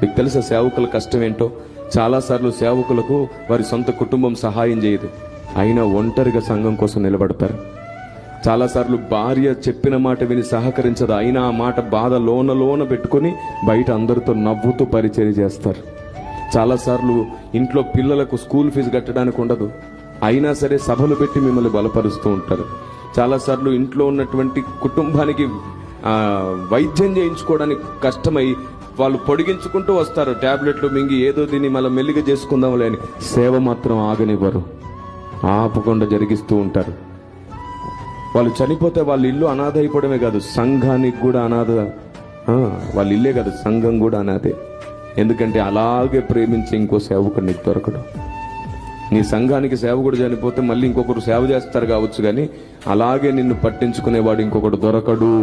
మీకు తెలుసా సేవకుల కష్టం ఏంటో? చాలాసార్లు సేవకులకు వారి సొంత కుటుంబం సహాయం చేయదు, అయినా ఒంటరిగా సంఘం కోసం నిలబడతారు. చాలాసార్లు భార్య చెప్పిన మాట విని సహకరించదు, అయినా ఆ మాట బాధ లోన పెట్టుకొని బయట అందరితో నవ్వుతూ పరిచర్య చేస్తారు. చాలాసార్లు ఇంట్లో పిల్లలకు స్కూల్ ఫీజు కట్టడానికి ఉండదు, అయినా సరే సభలు పెట్టి మిమ్మల్ని బలపరుస్తూ ఉంటారు. చాలాసార్లు ఇంట్లో ఉన్నటువంటి కుటుంబానికి వైద్యం చేయించుకోవడానికి కష్టమై వాళ్ళు పొడిగించుకుంటూ వస్తారు, టాబ్లెట్లు మింగి ఏదో దీన్ని మళ్ళీ మెల్లిగా చేసుకుందాంలే అని. సేవ మాత్రం ఆగనివ్వరు, ఆపకుండా జరిగిస్తూ ఉంటారు. వాళ్ళు చనిపోతే వాళ్ళ ఇల్లు అనాథ అయిపోవడమే కాదు, సంఘానికి కూడా అనాథ. వాళ్ళ ఇల్లే కాదు, సంఘం కూడా అనాథే. ఎందుకంటే అలాగే ప్రేమించి ఇంకో సేవకుడు నీకు దొరకడు. నీ సంఘానికి సేవకుడు చనిపోతే మళ్ళీ ఇంకొకరు సేవ చేస్తారు కావచ్చు, కానీ అలాగే నిన్ను పట్టించుకునేవాడు ఇంకొకడు దొరకడు.